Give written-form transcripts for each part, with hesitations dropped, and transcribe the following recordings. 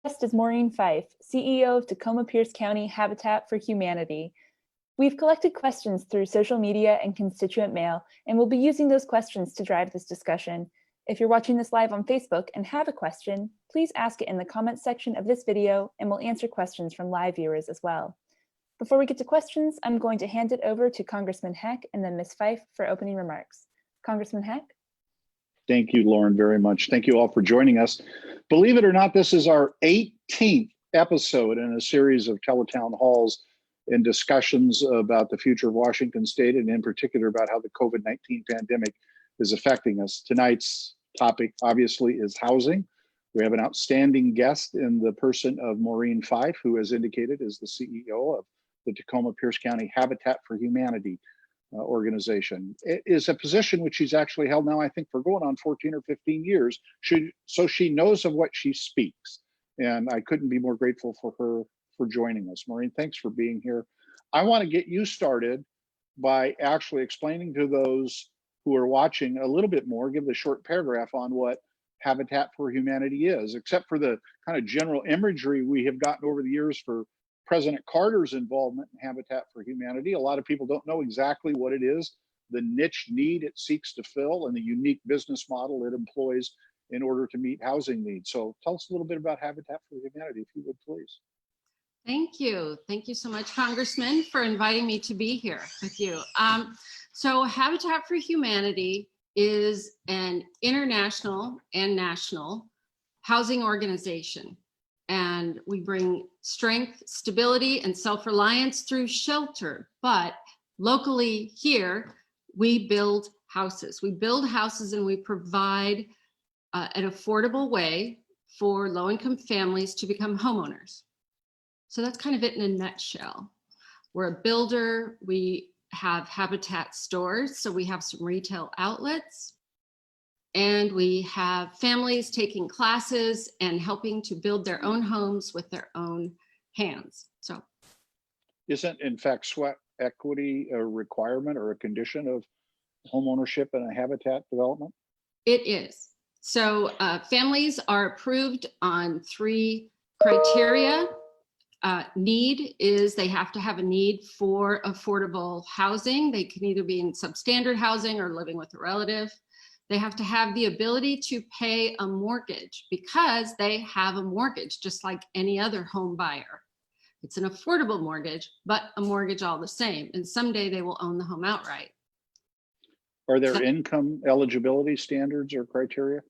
Guest is Maureen Fife, CEO of Tacoma Pierce County Habitat for Humanity. We've collected questions through social media and constituent mail, and we'll be using those questions to drive this discussion. If you're watching this live on Facebook and have a question, please ask it in the comments section of this video, and we'll answer questions from live viewers as well. Before we get to questions, I'm going to hand it over to Congressman Heck and then Ms. Fife for opening remarks. Congressman Heck? Thank you, Lauren, very much. Thank you all for joining us. Believe it or not, this is our 18th episode in a series of teletown halls and discussions about the future of Washington State, and in particular about how the COVID-19 pandemic is affecting us. Tonight's topic, obviously, is housing. We have an outstanding guest in the person of Maureen Fife, who, as indicated, is the CEO of the Tacoma Pierce County Habitat for Humanity organization. It is a position which she's actually held now, I think, for going on 14 or 15 years. So she knows of what she speaks. And I couldn't be more grateful for her for joining us. Maureen, thanks for being here. I want to get you started by actually explaining to those who are watching a little bit more, give the short paragraph on what Habitat for Humanity is, except for the kind of general imagery we have gotten over the years for President Carter's involvement in Habitat for Humanity. A lot of people don't know exactly what it is, the niche need it seeks to fill, and the unique business model it employs in order to meet housing needs. So tell us a little bit about Habitat for Humanity, if you would, please. Thank you. Thank you so much, Congressman, for inviting me to be here with you. So Habitat for Humanity is an international and national housing organization. And we bring strength, stability, and self-reliance through shelter. But locally here, we build houses. We build houses and we provide an affordable way for low-income families to become homeowners. So that's kind of it in a nutshell. We're a builder. We have Habitat stores, so we have some retail outlets. And we have families taking classes and helping to build their own homes with their own hands. So, isn't, in fact, sweat equity a requirement or a condition of home ownership in a habitat development? It is. So families are approved on 3 criteria. Need is they have to have a need for affordable housing. They can either be in substandard housing or living with a relative. They have to have the ability to pay a mortgage because they have a mortgage just like any other home buyer. It's an affordable mortgage, but a mortgage all the same. And someday they will own the home outright. Are there income eligibility standards or criteria?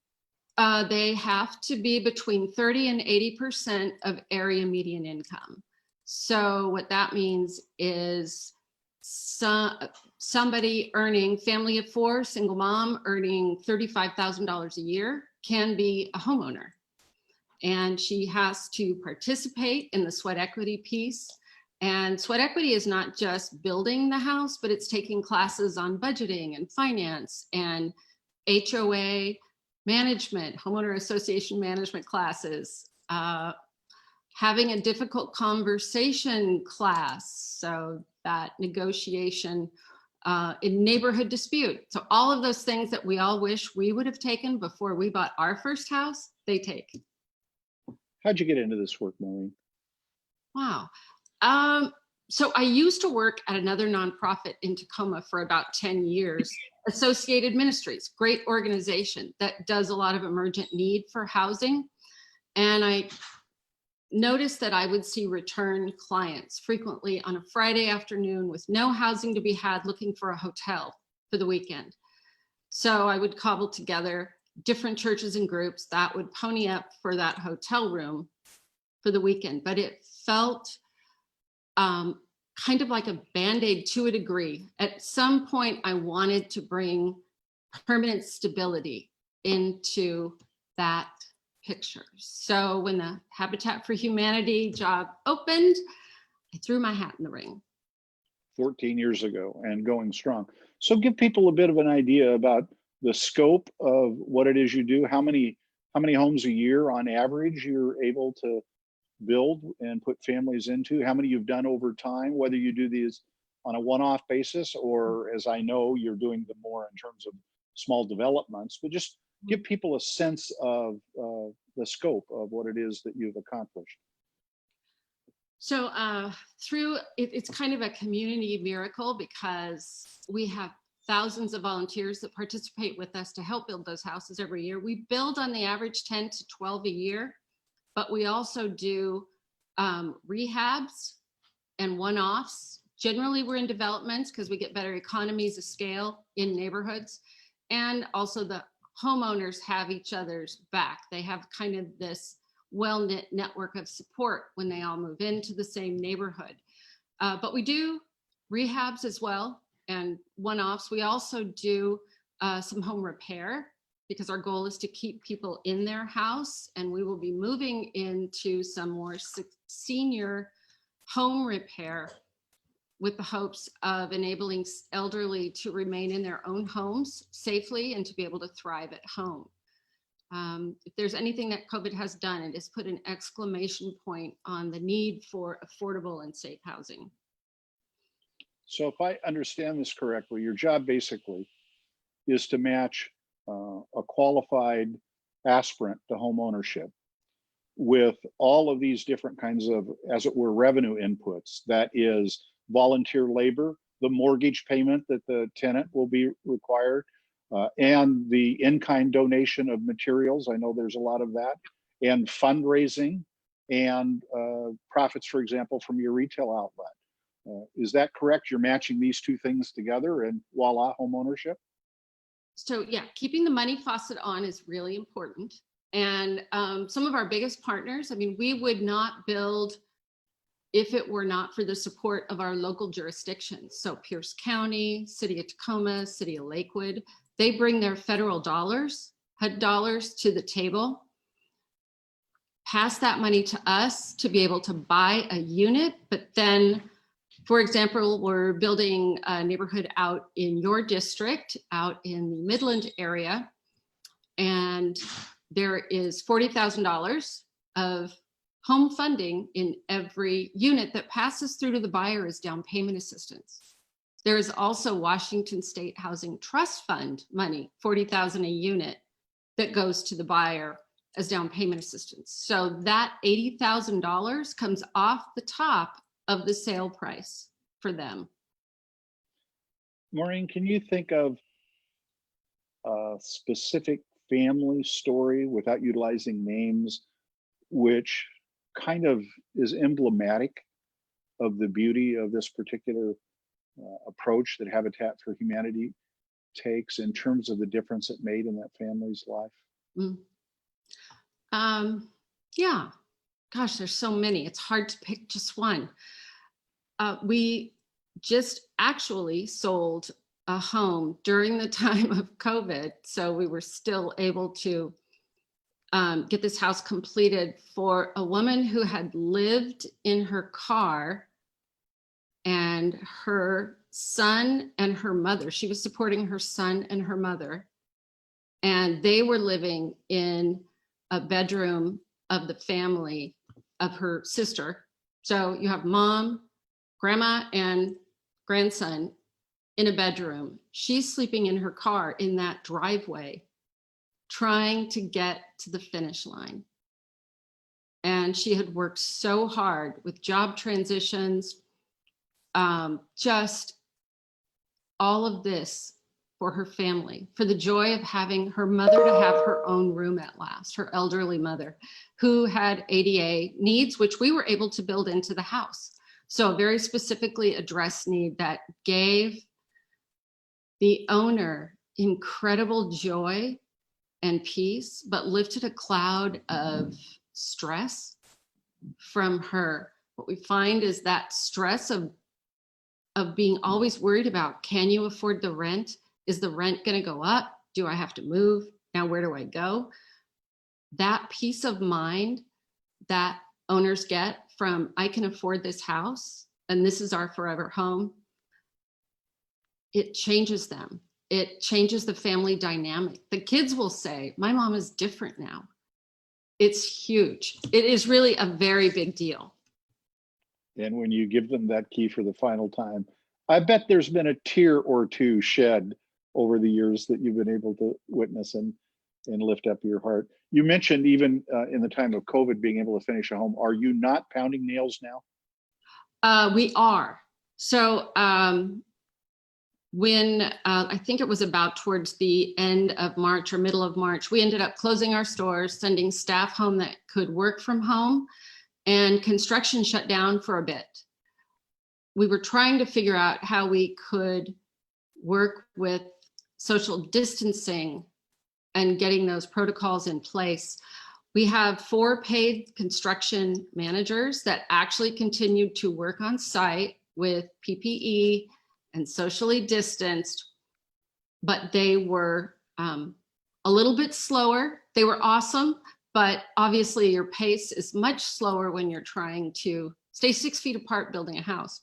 They have to be between 30 and 80% of area median income. So what that means is somebody earning, family of 4, single mom, earning $35,000 a year can be a homeowner. And she has to participate in the sweat equity piece. And sweat equity is not just building the house, but it's taking classes on budgeting and finance and HOA management, homeowner association management classes, having a difficult conversation class, so that negotiation in neighborhood dispute. So all of those things that we all wish we would have taken before we bought our first house, they take. How'd you get into this work, Maureen? Wow. So I used to work at another nonprofit in Tacoma for about 10 years, Associated Ministries, great organization that does a lot of emergent need for housing. And I noticed that I would see return clients frequently on a Friday afternoon with no housing to be had, looking for a hotel for the weekend. So I would cobble together different churches and groups that would pony up for that hotel room for the weekend. But it felt kind of like a Band-Aid to a degree. At some point, I wanted to bring permanent stability into that picture. So when the Habitat for Humanity job opened, I threw my hat in the ring. 14 years ago and going strong. So give people a bit of an idea about the scope of what it is you do, how many homes a year on average you're able to build and put families into, how many you've done over time, whether you do these on a one-off basis or, as I know, you're doing them more in terms of small developments, but just give people a sense of the scope of what it is that you've accomplished. So it's kind of a community miracle because we have thousands of volunteers that participate with us to help build those houses every year. We build on the average 10 to 12 a year, but we also do rehabs and one-offs. Generally, we're in developments because we get better economies of scale in neighborhoods. And also the homeowners have each other's back. They have kind of this well-knit network of support when they all move into the same neighborhood. But we do rehabs as well and one-offs. We also do some home repair because our goal is to keep people in their house, and we will be moving into some more senior home repair with the hopes of enabling elderly to remain in their own homes safely and to be able to thrive at home. If there's anything that COVID has done, it has put an exclamation point on the need for affordable and safe housing. So if I understand this correctly, your job basically is to match a qualified aspirant to home ownership with all of these different kinds of, as it were, revenue inputs. That is volunteer labor, the mortgage payment that the tenant will be required, and the in-kind donation of materials. I know there's a lot of that, and fundraising and profits, for example, from your retail outlet. Is that correct? You're matching these two things together and voila, home ownership? So yeah, keeping the money faucet on is really important. And some of our biggest partners, I mean, we would not build if it were not for the support of our local jurisdictions. So Pierce County, City of Tacoma, City of Lakewood, they bring their federal dollars, HUD dollars to the table, pass that money to us to be able to buy a unit. But then, for example, we're building a neighborhood out in your district, out in the Midland area, and there is $40,000 of home funding in every unit that passes through to the buyer as down payment assistance. There is also Washington State Housing Trust Fund money, $40,000 a unit, that goes to the buyer as down payment assistance. So that $80,000 comes off the top of the sale price for them. Maureen, can you think of a specific family story without utilizing names, which kind of is emblematic of the beauty of this particular approach that Habitat for Humanity takes in terms of the difference it made in that family's life? Yeah, gosh, there's so many. It's hard to pick just one. We just actually sold a home during the time of COVID. So we were still able to get this house completed for a woman who had lived in her car, and her son and her mother, she was supporting her son and her mother, and they were living in a bedroom of the family of her sister. So you have mom, grandma, and grandson in a bedroom. She's sleeping in her car in that driveway, trying to get to the finish line. And she had worked so hard with job transitions, just all of this for her family, for the joy of having her mother to have her own room at last, her elderly mother who had ADA needs, which we were able to build into the house. So a very specifically addressed need that gave the owner incredible joy and peace, but lifted a cloud of stress from her. What we find is that stress of being always worried about, can you afford the rent? Is the rent going to go up? Do I have to move? Now, where do I go? That peace of mind that owners get from, I can afford this house and this is our forever home, it changes them. It changes the family dynamic. The kids will say, my mom is different now. It's huge. It is really a very big deal. And when you give them that key for the final time, I bet there's been a tear or two shed over the years that you've been able to witness. And and lift up your heart. You mentioned even in the time of COVID being able to finish a home. Are you not pounding nails now? We are. So when I think it was about towards the end of March or middle of March, we ended up closing our stores, sending staff home that could work from home, and construction shut down for a bit. We were trying to figure out how we could work with social distancing and getting those protocols in place. We have 4 paid construction managers that actually continued to work on site with PPE and socially distanced, but they were a little bit slower. They were awesome, but obviously your pace is much slower when you're trying to stay 6 feet apart building a house.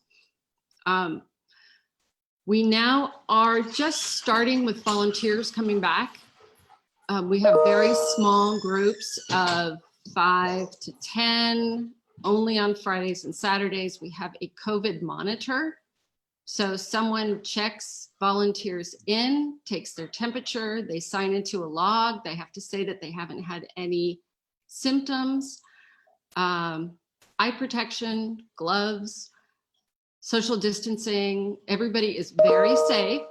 We now are just starting with volunteers coming back. We have very small groups of 5 to 10, only on Fridays and Saturdays. We have a COVID monitor. So someone checks volunteers in, takes their temperature, they sign into a log. They have to say that they haven't had any symptoms, eye protection, gloves, social distancing. Everybody is very safe.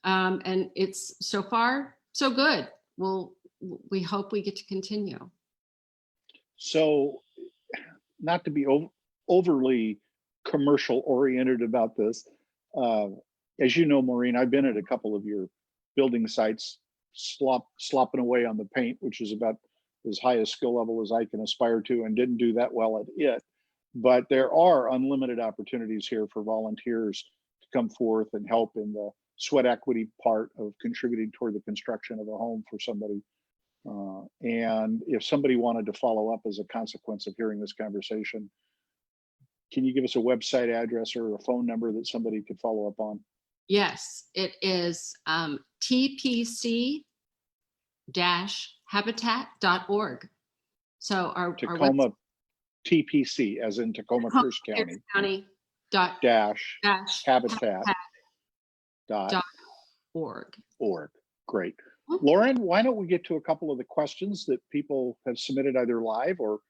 And it's so far so good. We hope we get to continue. So, not to be overly commercial oriented about this, as you know, Maureen, I've been at a couple of your building sites, slopping away on the paint, which is about as high a skill level as I can aspire to, and didn't do that well at it. But there are unlimited opportunities here for volunteers to come forth and help in the sweat equity part of contributing toward the construction of a home for somebody. And if somebody wanted to follow up as a consequence of hearing this conversation, can you give us a website address or a phone number that somebody could follow up on? Yes, it is tpc-habitat.org. So our Tacoma TPC, as in Tacoma Pierce County, dash habitat.org. Great. Lauren, why don't we get to a couple of the questions that people have submitted either live or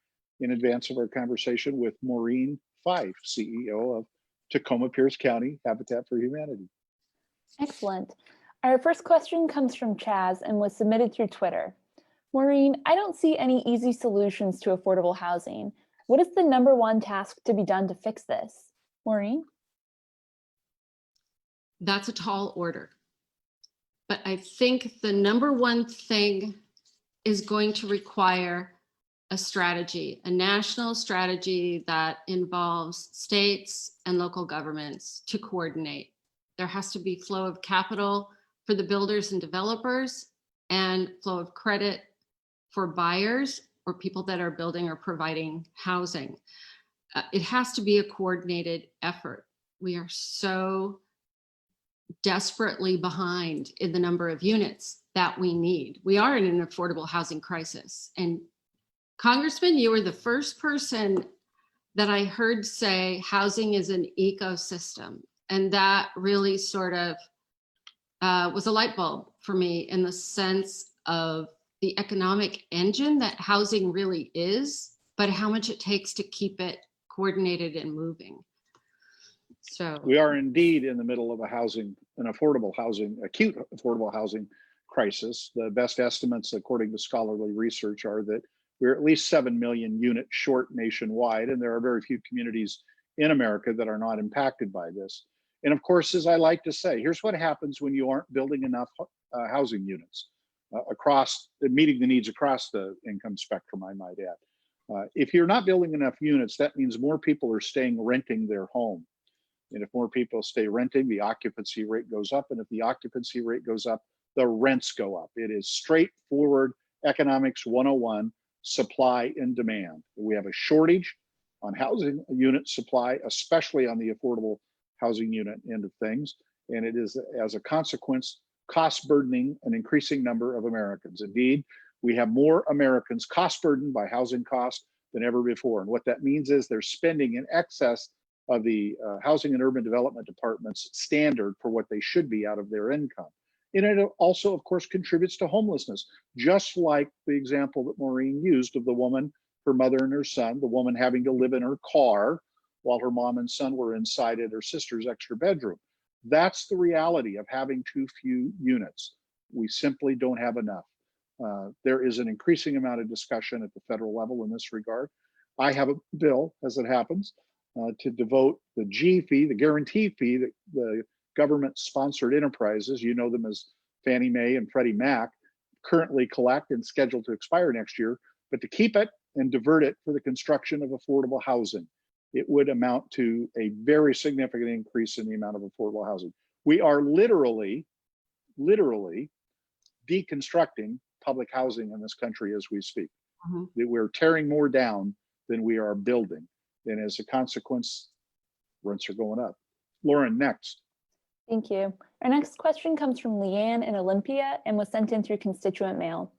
in advance of our conversation with Maureen Fife, CEO of Tacoma Pierce County Habitat for Humanity. Excellent. Our first question comes from Chaz and was submitted through Twitter. Maureen, I don't see any easy solutions to affordable housing. What is the #1 task to be done to fix this? Maureen? That's a tall order. But I think the #1 thing is going to require a strategy, a national strategy that involves states and local governments to coordinate. There has to be flow of capital for the builders and developers and flow of credit for buyers or people that are building or providing housing. It has to be a coordinated effort. We are so desperately behind in the number of units that we need. We are in an affordable housing crisis. And Congressman, you were the first person that I heard say housing is an ecosystem. And that really sort of was a light bulb for me in the sense of the economic engine that housing really is, but how much it takes to keep it coordinated and moving. So we are indeed in the middle of an acute affordable housing crisis. The best estimates, according to scholarly research, are that we're at least 7 million units short nationwide, and there are very few communities in America that are not impacted by this. And of course, as I like to say, here's what happens when you aren't building enough housing units meeting the needs across the income spectrum, I might add. If you're not building enough units, that means more people are renting their home. And if more people stay renting, the occupancy rate goes up. And if the occupancy rate goes up, the rents go up. It is straightforward economics 101, supply and demand. We have a shortage on housing unit supply, especially on the affordable housing unit end of things. And it is, as a consequence, cost burdening an increasing number of Americans. Indeed, we have more Americans cost burdened by housing costs than ever before. And what that means is they're spending in excess of the Housing and Urban Development Department's standard for what they should be out of their income. And it also, of course, contributes to homelessness, just like the example that Maureen used of the woman, her mother and her son, the woman having to live in her car while her mom and son were inside at her sister's extra bedroom. That's the reality of having too few units. We simply don't have enough. There is an increasing amount of discussion at the federal level in this regard. I have a bill, as it happens, to devote the G fee, the guarantee fee that the government-sponsored enterprises, you know them as Fannie Mae and Freddie Mac, currently collect and scheduled to expire next year, but to keep it and divert it for the construction of affordable housing. It would amount to a very significant increase in the amount of affordable housing. We are literally deconstructing public housing in this country as we speak. We're tearing more down than we are building. And as a consequence, rents are going up. Lauren, next. Thank you. Our next question comes from Leanne in Olympia and was sent in through constituent mail.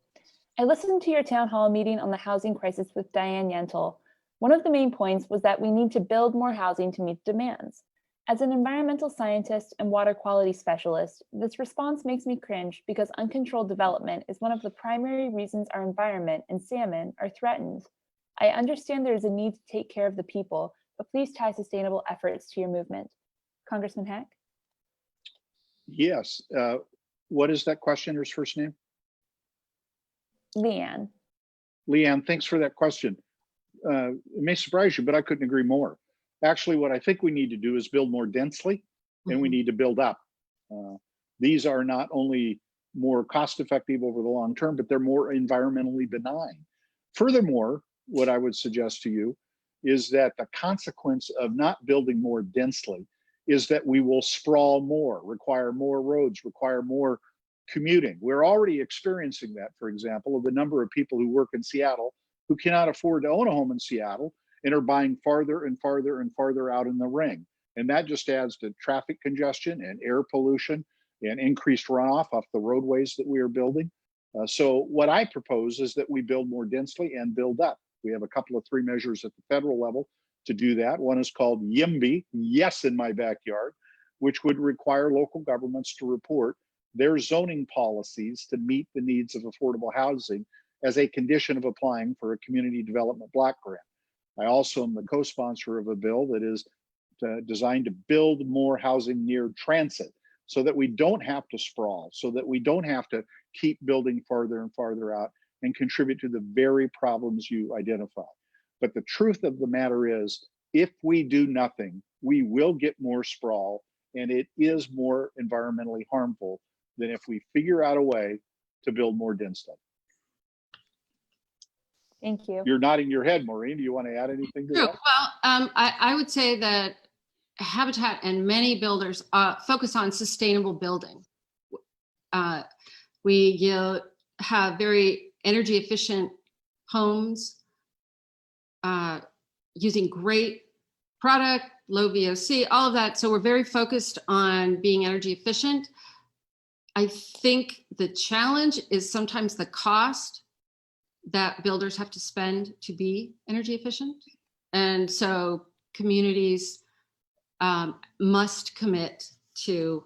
I listened to your town hall meeting on the housing crisis with Diane Yentl. One of the main points was that we need to build more housing to meet demands. As an environmental scientist and water quality specialist, this response makes me cringe because uncontrolled development is one of the primary reasons our environment and salmon are threatened. I understand there is a need to take care of the people, but please tie sustainable efforts to your movement. Congressman Hack? Yes. What is that questioner's first name? Leanne. Leanne, thanks for that question. It may surprise you, but I couldn't agree more. Actually, what I think we need to do is build more densely, and we need to build up. These are not only more cost-effective over the long term, but they're more environmentally benign. Furthermore, what I would suggest to you is that the consequence of not building more densely is that we will sprawl more, require more roads, require more commuting. We're already experiencing that, for example, of the number of people who work in Seattle who cannot afford to own a home in Seattle and are buying farther and farther and farther out in the ring. And that just adds to traffic congestion and air pollution and increased runoff off the roadways that we are building. So what I propose is that we build more densely and build up. We have a couple of 3 measures at the federal level to do that. One is called YIMBY, yes in my backyard, which would require local governments to report their zoning policies to meet the needs of affordable housing as a condition of applying for a community development block grant. I also am the co-sponsor of a bill that is designed to build more housing near transit so that we don't have to sprawl, so that we don't have to keep building farther and farther out and contribute to the very problems you identify. But the truth of the matter is, if we do nothing, we will get more sprawl, and it is more environmentally harmful than if we figure out a way to build more densely. Thank you. You're nodding your head, Maureen. Do you want to add anything to that? Well, I would say that Habitat and many builders focus on sustainable building. We have very energy efficient homes using great product, low VOC, all of that. So we're very focused on being energy efficient. I think the challenge is sometimes the cost that builders have to spend to be energy efficient. And so communities must commit to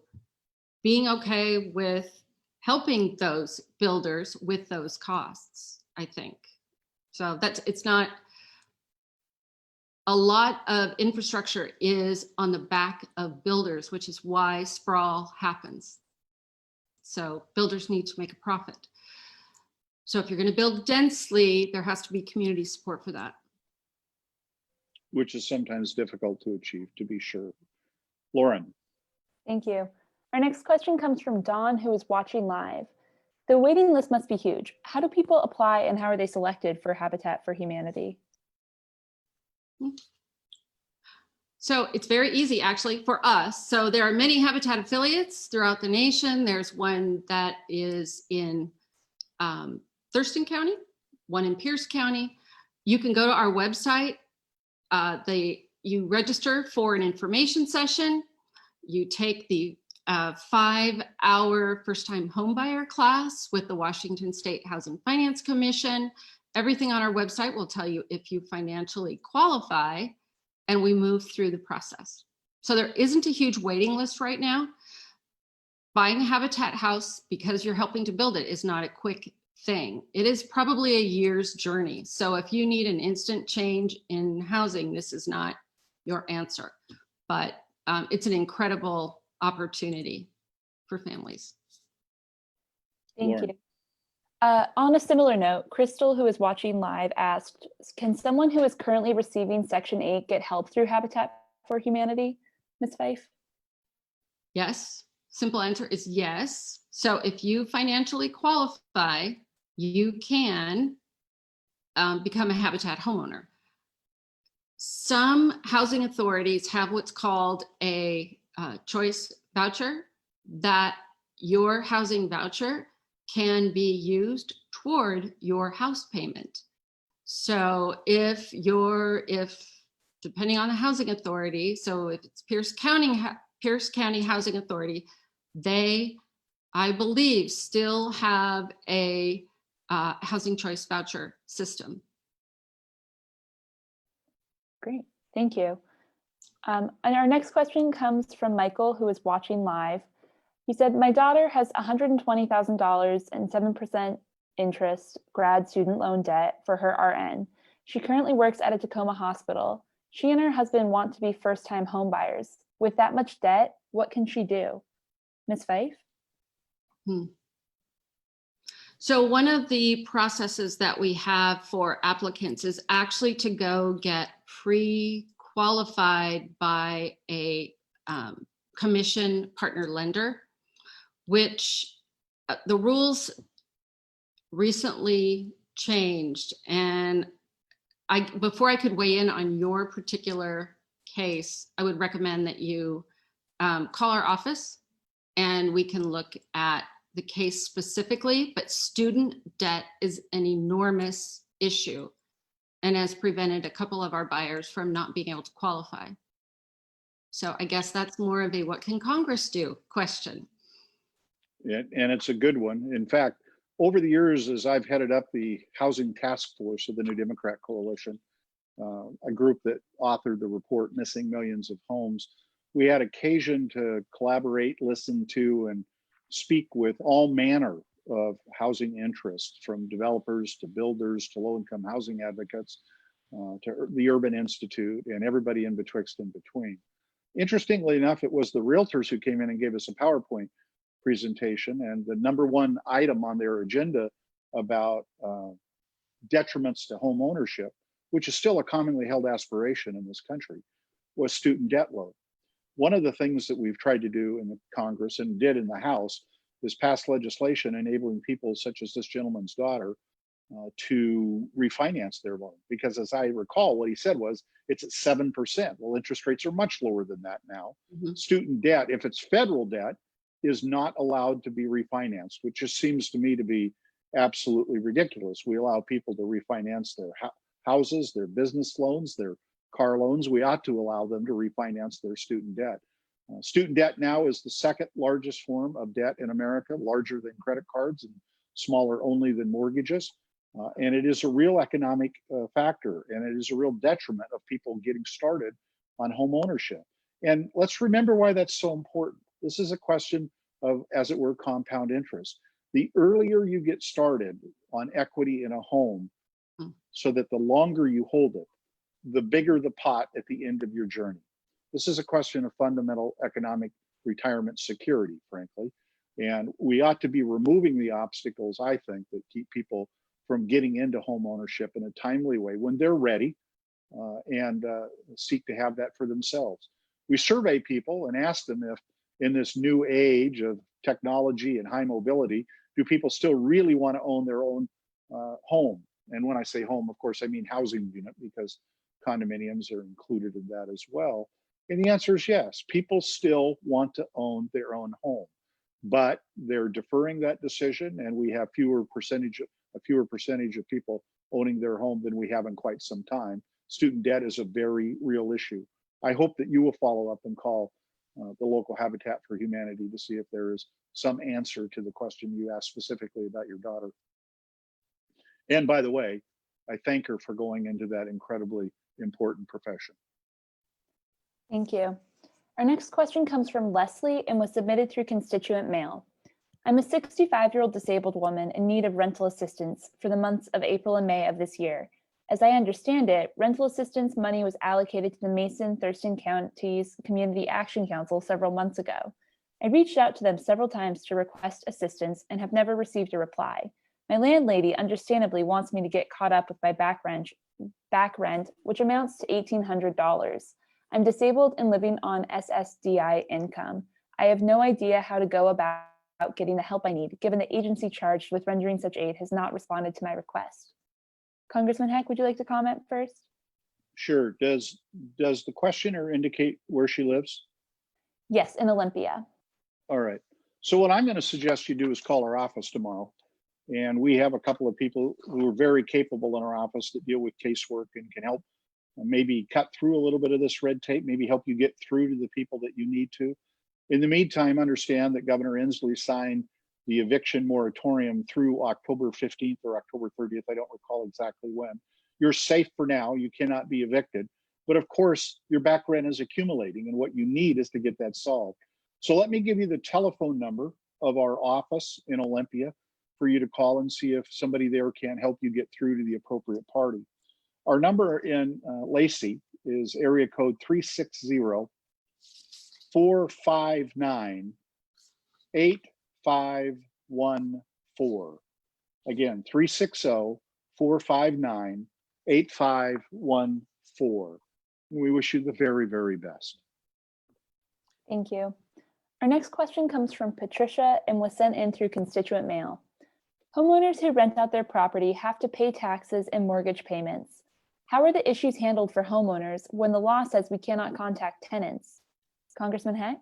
being okay with helping those builders with those costs, I think. So it's not, a lot of infrastructure is on the back of builders, which is why sprawl happens. So builders need to make a profit. So if you're going to build densely, there has to be community support for that. Which is sometimes difficult to achieve, to be sure. Lauren. Thank you. Our next question comes from Dawn, who is watching live. The waiting list must be huge. How do people apply and how are they selected for Habitat for Humanity? So it's very easy actually for us. So there are many Habitat affiliates throughout the nation. There's one that is in Thurston County, one in Pierce County. You can go to our website. You register for an information session. You take the 5-hour first-time homebuyer class with the Washington State Housing Finance Commission. Everything on our website will tell you if you financially qualify, and we move through the process. So there isn't a huge waiting list right now. buying a Habitat house because you're helping to build it is not a quick thing. It is probably a year's journey. So if you need an instant change in housing, this is not your answer. But it's an incredible opportunity for families. Thank Lauren. you. On a similar note, Crystal, who is watching live, asked, can someone who is currently receiving Section 8 get help through Habitat for Humanity? Ms. Fife? Yes, simple answer is yes. So if you financially qualify, you can become a Habitat homeowner. Some housing authorities have what's called a choice voucher, that your housing voucher can be used toward your house payment. So if depending on the housing authority, so if it's Pierce County Housing Authority, they, I believe, still have a housing choice voucher system. Great, thank you. And our next question comes from Michael, who is watching live. He said, my daughter has $120,000 and 7% interest grad student loan debt for her RN. She currently works at a Tacoma hospital. She and her husband want to be first-time home buyers. With that much debt, what can she do? Ms. Fife? So one of the processes that we have for applicants is actually to go get pre-qualified by a commission partner lender, which the rules recently changed. And before I could weigh in on your particular case, I would recommend that you call our office and we can look at the case specifically, but student debt is an enormous issue and has prevented a couple of our buyers from not being able to qualify. So I guess that's more of a what can Congress do question. And it's a good one. In fact, over the years, as I've headed up the housing task force of the New Democrat Coalition, a group that authored the report, Missing Millions of Homes, we had occasion to collaborate, listen to, and speak with all manner of housing interests, from developers to builders to low-income housing advocates to the Urban Institute and everybody in betwixt and between. Interestingly enough, it was the realtors who came in and gave us a PowerPoint presentation, and the number one item on their agenda about detriments to home ownership, which is still a commonly held aspiration in this country, was student debt load. One of the things that we've tried to do in the Congress and did in the House is pass legislation enabling people such as this gentleman's daughter to refinance their loan. Because as I recall, what he said was it's at 7%. Well, interest rates are much lower than that now. Mm-hmm. Student debt, if it's federal debt, is not allowed to be refinanced, which just seems to me to be absolutely ridiculous. We allow people to refinance their houses, their business loans, their car loans. We ought to allow them to refinance their student debt. Student debt now is the second largest form of debt in America, larger than credit cards and smaller only than mortgages. And it is a real economic factor, and it is a real detriment of people getting started on home ownership. And let's remember why that's so important. This is a question of, as it were, compound interest. The earlier you get started on equity in a home, so that the longer you hold it, the bigger the pot at the end of your journey. This is a question of fundamental economic retirement security, frankly. And we ought to be removing the obstacles, I think, that keep people from getting into home ownership in a timely way when they're ready and seek to have that for themselves. We survey people and ask them if, in this new age of technology and high mobility, do people still really want to own their own home? And when I say home, of course, I mean housing unit, because condominiums are included in that as well. And the answer is yes, people still want to own their own home, but they're deferring that decision, and we have a fewer percentage of people owning their home than we have in quite some time. Student debt is a very real issue. I hope that you will follow up and call the local Habitat for Humanity to see if there is some answer to the question you asked specifically about your daughter. And by the way, I thank her for going into that incredibly important profession. Thank you. Our next question comes from Leslie and was submitted through constituent mail. I'm a 65-year-old disabled woman in need of rental assistance for the months of April and May of this year. As I understand it, rental assistance money was allocated to the Mason-Thurston Counties Community Action Council several months ago. I reached out to them several times to request assistance and have never received a reply. My landlady understandably wants me to get caught up with my back rent, which amounts to $1,800. I'm disabled and living on SSDI income. I have no idea how to go about getting the help I need, given the agency charged with rendering such aid has not responded to my request. Congressman Heck, would you like to comment first? Sure. Does the questioner indicate where she lives? Yes, in Olympia. All right. So what I'm going to suggest you do is call our office tomorrow. And we have a couple of people who are very capable in our office that deal with casework and can help maybe cut through a little bit of this red tape, maybe help you get through to the people that you need to. In the meantime, understand that Governor Inslee signed the eviction moratorium through October 15th or October 30th. I don't recall exactly when. You're safe for now. You cannot be evicted. But of course, your back rent is accumulating, and what you need is to get that solved. So let me give you the telephone number of our office in Olympia for you to call and see if somebody there can help you get through to the appropriate party. Our number in Lacey is area code 360-459-8514. Again, 360-459-8514. We wish you the very, very best. Thank you. Our next question comes from Patricia and was sent in through constituent mail. Homeowners who rent out their property have to pay taxes and mortgage payments. How are the issues handled for homeowners when the law says we cannot contact tenants? Congressman Heck?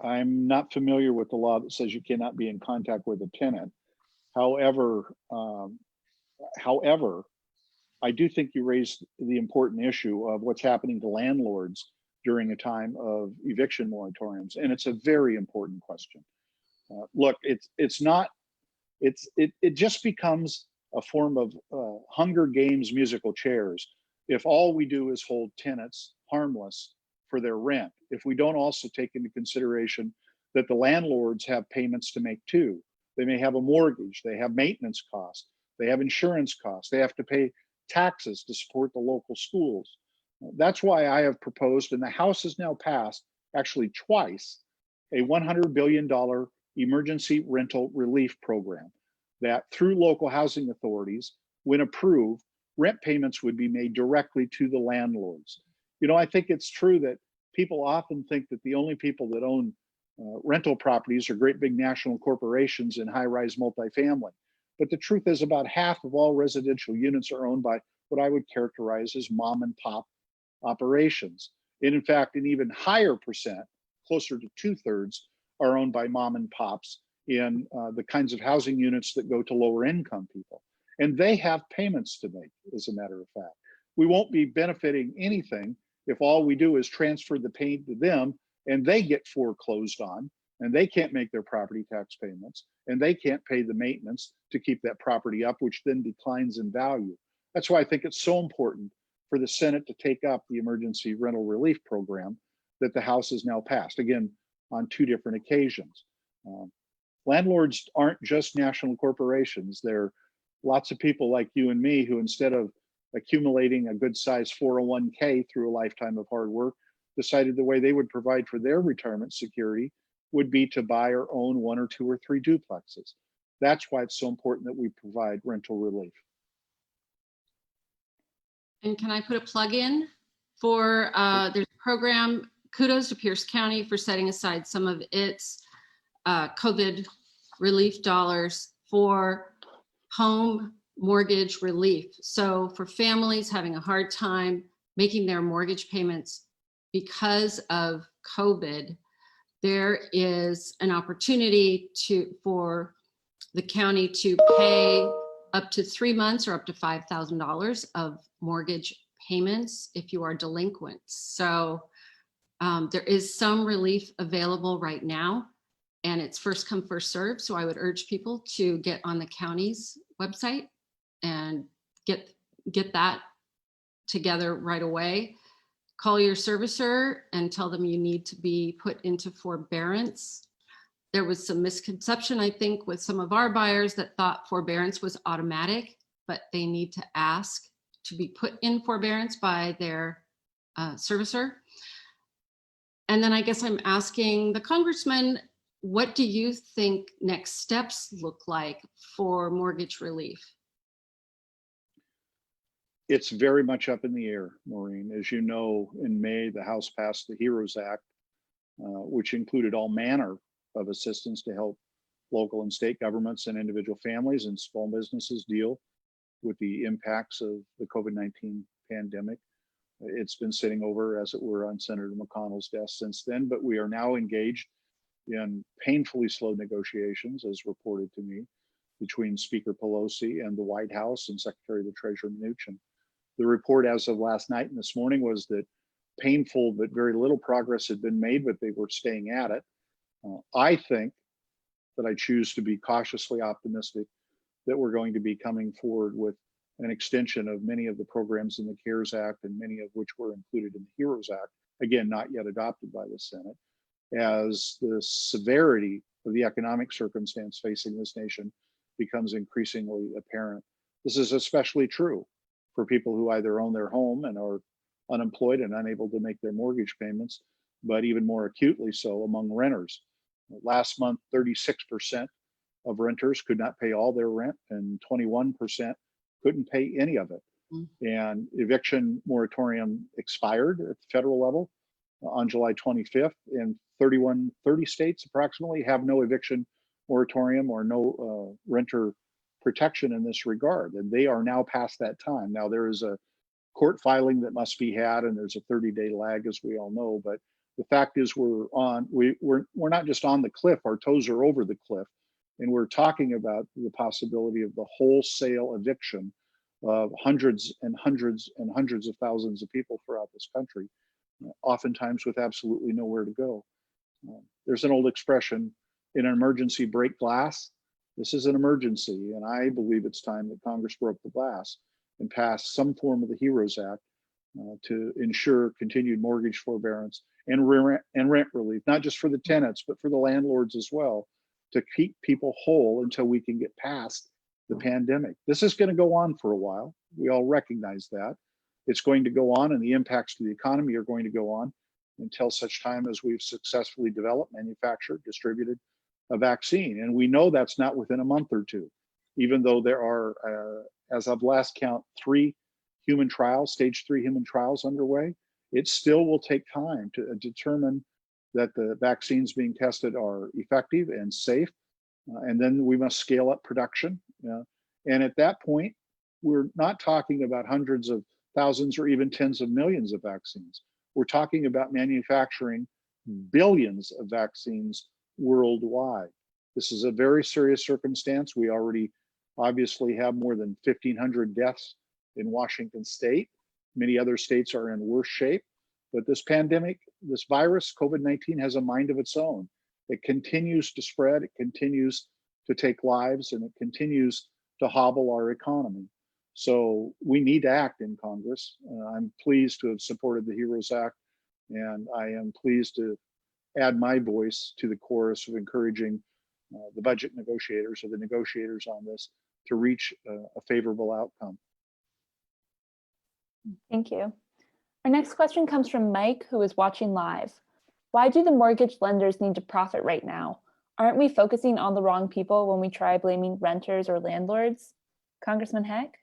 I'm not familiar with the law that says you cannot be in contact with a tenant. However, I do think you raised the important issue of what's happening to landlords during a time of eviction moratoriums, and it's a very important question. Look, it just becomes a form of Hunger Games musical chairs if all we do is hold tenants harmless for their rent, if we don't also take into consideration that the landlords have payments to make too. They may have a mortgage, they have maintenance costs, they have insurance costs, they have to pay taxes to support the local schools. That's why I have proposed, and the House has now passed actually twice, a $100 billion emergency rental relief program that through local housing authorities, when approved, rent payments would be made directly to the landlords. You know, I think it's true that people often think that the only people that own rental properties are great big national corporations in high-rise multifamily. But the truth is about half of all residential units are owned by what I would characterize as mom and pop operations. And in fact, an even higher percent, closer to 2/3, are owned by mom and pops in the kinds of housing units that go to lower income people. And they have payments to make, as a matter of fact. We won't be benefiting anything if all we do is transfer the pain to them and they get foreclosed on and they can't make their property tax payments and they can't pay the maintenance to keep that property up, which then declines in value. That's why I think it's so important for the Senate to take up the emergency rental relief program that the House has now passed, again, on 2 different occasions. Landlords aren't just national corporations. They're lots of people like you and me who, instead of accumulating a good sized 401k through a lifetime of hard work, decided the way they would provide for their retirement security would be to buy or own 1 or 2 or 3 duplexes. That's why it's so important that we provide rental relief. And can I put a plug in for, there's a program, kudos to Pierce County for setting aside some of its COVID relief dollars for home mortgage relief. So for families having a hard time making their mortgage payments because of COVID, there is an opportunity for the county to pay up to 3 months or up to $5,000 of mortgage payments if you are delinquent. So there is some relief available right now, and it's first come, first served. So I would urge people to get on the county's website and get that together right away. call your servicer and tell them you need to be put into forbearance. There was some misconception, I think, with some of our buyers that thought forbearance was automatic, but they need to ask to be put in forbearance by their servicer. And then I guess I'm asking the congressman, what do you think next steps look like for mortgage relief? It's very much up in the air, Maureen. As you know, in May, the House passed the HEROES Act, which included all manner of assistance to help local and state governments and individual families and small businesses deal with the impacts of the COVID-19 pandemic. It's been sitting over, as it were, on Senator McConnell's desk since then, but we are now engaged in painfully slow negotiations, as reported to me, between Speaker Pelosi and the White House and Secretary of the Treasury Mnuchin. The report as of last night and this morning was that painful but very little progress had been made, but they were staying at it. I think that I choose to be cautiously optimistic that we're going to be coming forward with an extension of many of the programs in the CARES Act, and many of which were included in the HEROES Act, again, not yet adopted by the Senate, as the severity of the economic circumstance facing this nation becomes increasingly apparent. This is especially true for people who either own their home and are unemployed and unable to make their mortgage payments, but even more acutely so among renters. Last month, 36% of renters could not pay all their rent, and 21% couldn't pay any of it. And eviction moratorium expired at the federal level on July 25th, and 30 states approximately have no eviction moratorium or no renter protection in this regard, and they are now past that time. Now there is a court filing that must be had, and there's a 30-day lag, as we all know, but the fact is we're not just on the cliff, our toes are over the cliff, and we're talking about the possibility of the wholesale eviction of hundreds and hundreds and hundreds of thousands of people throughout this country, oftentimes with absolutely nowhere to go. There's an old expression, in an emergency, break glass. This is an emergency, and I believe it's time that Congress broke the glass and passed some form of the HEROES Act to ensure continued mortgage forbearance and rent relief, not just for the tenants, but for the landlords as well, to keep people whole until we can get past the pandemic. This is going to go on for a while. We all recognize that. It's going to go on, and the impacts to the economy are going to go on until such time as we've successfully developed, manufactured, distributed a vaccine. And we know that's not within a month or two, even though there are, as of last count, 3 human trials, stage 3 human trials underway. It still will take time to determine that the vaccines being tested are effective and safe. And then we must scale up production. And at that point, we're not talking about hundreds of thousands or even tens of millions of vaccines. We're talking about manufacturing billions of vaccines worldwide. This is a very serious circumstance. We already obviously have more than 1,500 deaths in Washington state. Many other states are in worse shape, but this pandemic, this virus, COVID-19, has a mind of its own. It continues to spread, it continues to take lives, and it continues to hobble our economy. So we need to act in Congress. I'm pleased to have supported the HEROES Act, and I am pleased to add my voice to the chorus of encouraging the budget negotiators, or the negotiators on this, to reach a favorable outcome. Thank you. Our next question comes from Mike, who is watching live. Why do the mortgage lenders need to profit right now? Aren't we focusing on the wrong people when we try blaming renters or landlords? Congressman Heck?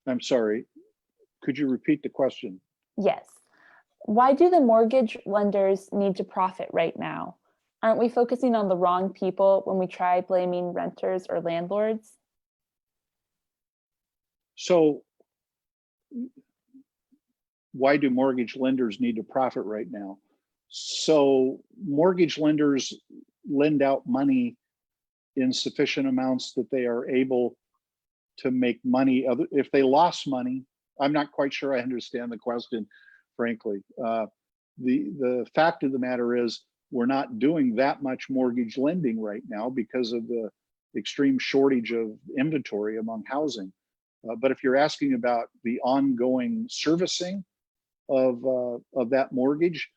I'm sorry, could you repeat the question? Yes. Why do the mortgage lenders need to profit right now? Aren't we focusing on the wrong people when we try blaming renters or landlords? So why do mortgage lenders need to profit right now? So mortgage lenders lend out money in sufficient amounts that they are able to make money. If they lost money, I'm not quite sure I understand the question, frankly. The fact of the matter is, we're not doing that much mortgage lending right now because of the extreme shortage of inventory among housing. But if you're asking about the ongoing servicing of that mortgage.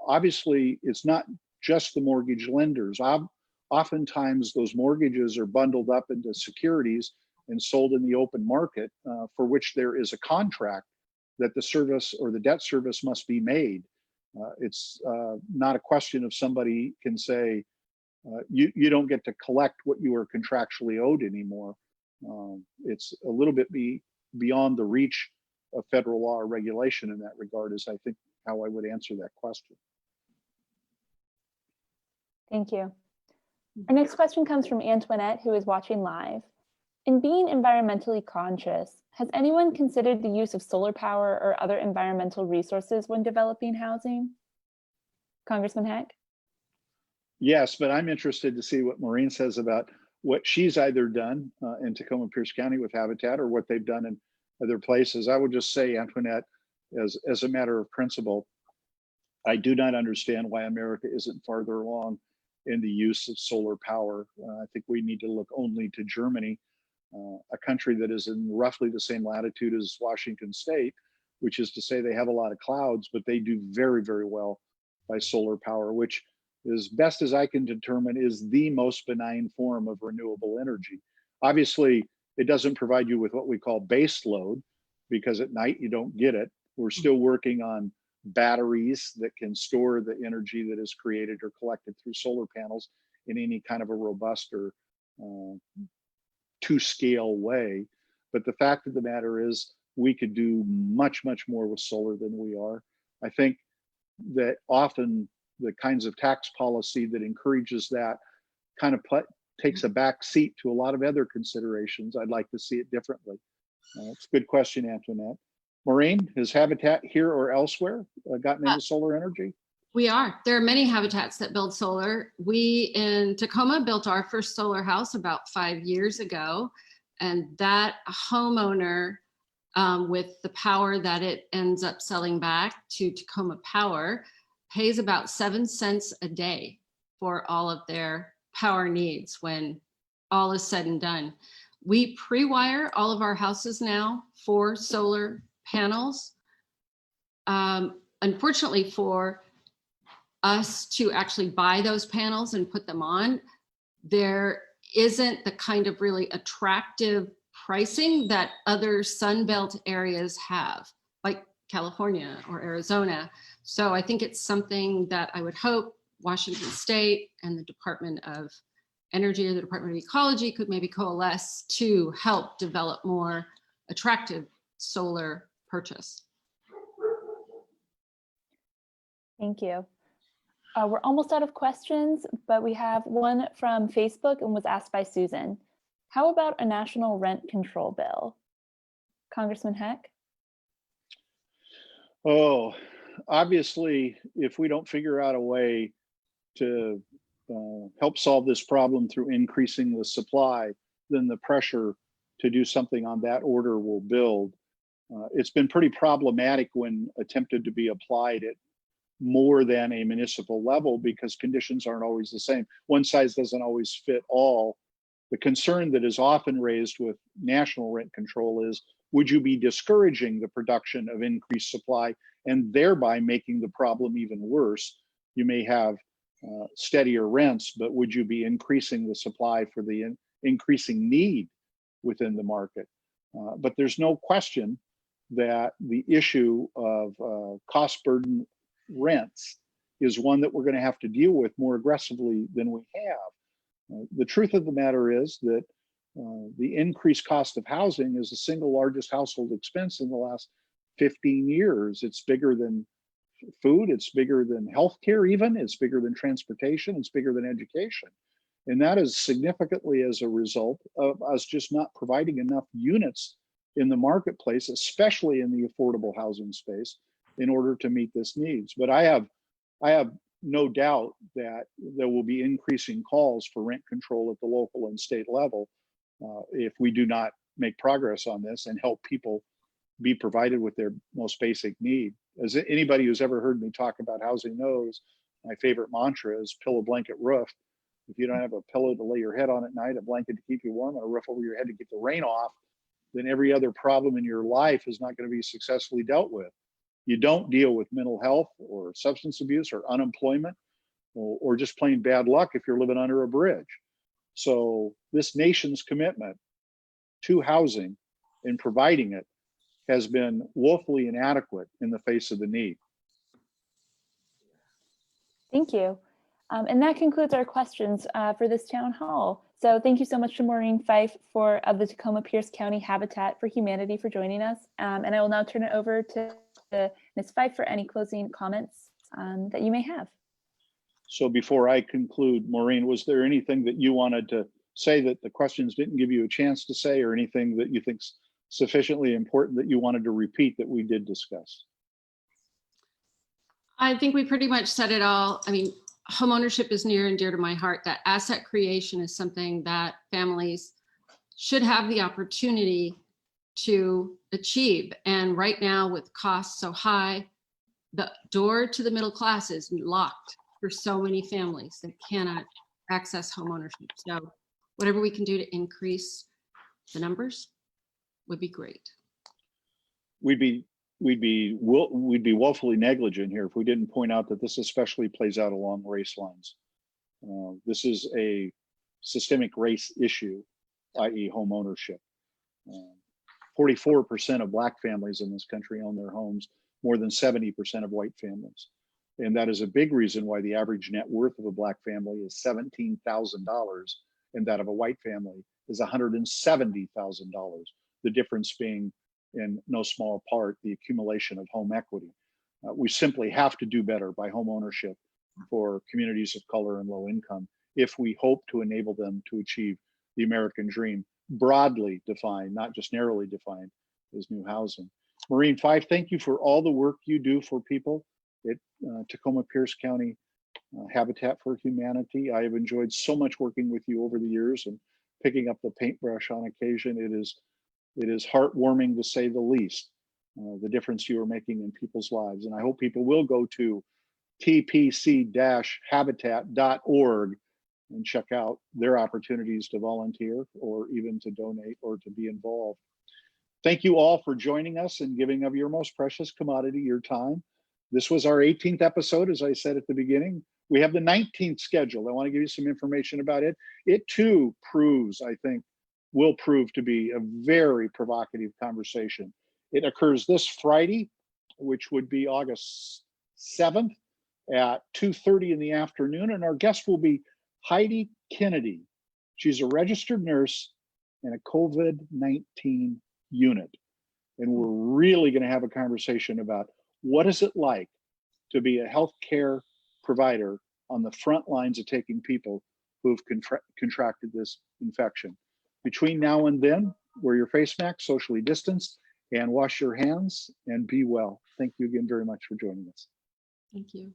Obviously, it's not just the mortgage lenders. Oftentimes, those mortgages are bundled up into securities and sold in the open market, for which there is a contract that the service or the debt service must be made. It's not a question of somebody can say, you don't get to collect what you are contractually owed anymore. It's a little bit beyond the reach of federal law or regulation in that regard, is I think how I would answer that question. Thank you. Our next question comes from Antoinette, who is watching live. In being environmentally conscious, has anyone considered the use of solar power or other environmental resources when developing housing? Congressman Heck? Yes, but I'm interested to see what Maureen says about what she's either done in Tacoma Pierce County with Habitat or what they've done in other places. I would just say, Antoinette, as a matter of principle, I do not understand why America isn't farther along in the use of solar power. I think we need to look only to Germany, a country that is in roughly the same latitude as Washington State, which is to say they have a lot of clouds, but they do very, very well by solar power, which, as best as I can determine, is the most benign form of renewable energy. Obviously, it doesn't provide you with what we call base load, because at night you don't get it. We're still working on batteries that can store the energy that is created or collected through solar panels in any kind of a robust or to scale way. But the fact of the matter is, we could do much, much more with solar than we are. I think that often the kinds of tax policy that encourages that kind of takes a back seat to a lot of other considerations. I'd like to see it differently. It's a good question, Antoinette. Maureen, has Habitat here or elsewhere gotten into solar energy? We are. There are many habitats that build solar. We in Tacoma built our first solar house about 5 years ago, and that homeowner, with the power that it ends up selling back to Tacoma Power, pays about 7 cents a day for all of their power needs when all is said and done. We pre-wire all of our houses now for solar panels. Unfortunately, for us to actually buy those panels and put them on, there isn't the kind of really attractive pricing that other Sunbelt areas have, like California or Arizona. So I think it's something that I would hope Washington State and the Department of Energy or the Department of Ecology could maybe coalesce to help develop more attractive solar purchase. Thank you. We're almost out of questions, but we have one from Facebook and was asked by Susan. How about a national rent control bill? Congressman Heck? Oh, obviously, if we don't figure out a way to help solve this problem through increasing the supply, then the pressure to do something on that order will build. It's been pretty problematic when attempted to be applied at more than a municipal level because conditions aren't always the same. One size doesn't always fit all. The concern that is often raised with national rent control is, would you be discouraging the production of increased supply and thereby making the problem even worse? You may have steadier rents, but would you be increasing the supply for the increasing need within the market? But there's no question that the issue of cost burden rents is one that we're going to have to deal with more aggressively than we have. The truth of the matter is that the increased cost of housing is the single largest household expense in the last 15 years. It's bigger than food, it's bigger than healthcare even, it's bigger than transportation, it's bigger than education. And that is significantly as a result of us just not providing enough units in the marketplace, especially in the affordable housing space, in order to meet this needs. But I have no doubt that there will be increasing calls for rent control at the local and state level if we do not make progress on this and help people be provided with their most basic need. As anybody who's ever heard me talk about housing knows, my favorite mantra is pillow, blanket, roof. If you don't have a pillow to lay your head on at night, a blanket to keep you warm, and a roof over your head to keep the rain off, then every other problem in your life is not going to be successfully dealt with. You don't deal with mental health or substance abuse or unemployment or just plain bad luck if you're living under a bridge. So this nation's commitment to housing and providing it has been woefully inadequate in the face of the need. Thank you. And that concludes our questions for this town hall. So thank you so much to Maureen Fife of the Tacoma Pierce County Habitat for Humanity for joining us. And I will now turn it over to Ms. Fife for any closing comments that you may have. So before I conclude, Maureen, was there anything that you wanted to say that the questions didn't give you a chance to say, or anything that you think's sufficiently important that you wanted to repeat that we did discuss? I think we pretty much said it all. I mean, homeownership is near and dear to my heart. That asset creation is something that families should have the opportunity to achieve. And right now, with costs so high, the door to the middle class is locked for so many families that cannot access homeownership. So whatever we can do to increase the numbers would be great. We'd be woefully negligent here if we didn't point out that this especially plays out along race lines. This is a systemic race issue, i.e. home ownership. 44% of Black families in this country own their homes, more than 70% of white families. And that is a big reason why the average net worth of a Black family is $17,000 and that of a white family is $170,000. The difference being, in no small part, the accumulation of home equity. We simply have to do better by home ownership for communities of color and low income if we hope to enable them to achieve the American dream, broadly defined, not just narrowly defined as new housing. Maureen Fife, thank you for all the work you do for people at Tacoma Pierce County Habitat for Humanity. I have enjoyed so much working with you over the years and picking up the paintbrush on occasion. It is heartwarming, to say the least, the difference you are making in people's lives. And I hope people will go to tpc-habitat.org and check out their opportunities to volunteer or even to donate or to be involved. Thank you all for joining us and giving of your most precious commodity, your time. This was our 18th episode, as I said at the beginning. We have the 19th scheduled. I want to give you some information about it. It too proves, I think, will prove to be a very provocative conversation. It occurs this Friday, which would be August 7th at 2:30 in the afternoon. And our guest will be Heidi Kennedy. She's a registered nurse in a COVID-19 unit. And we're really going to have a conversation about what is it like to be a healthcare provider on the front lines of taking people who've contracted this infection. Between now and then, wear your face mask, socially distanced, and wash your hands and be well. Thank you again very much for joining us. Thank you.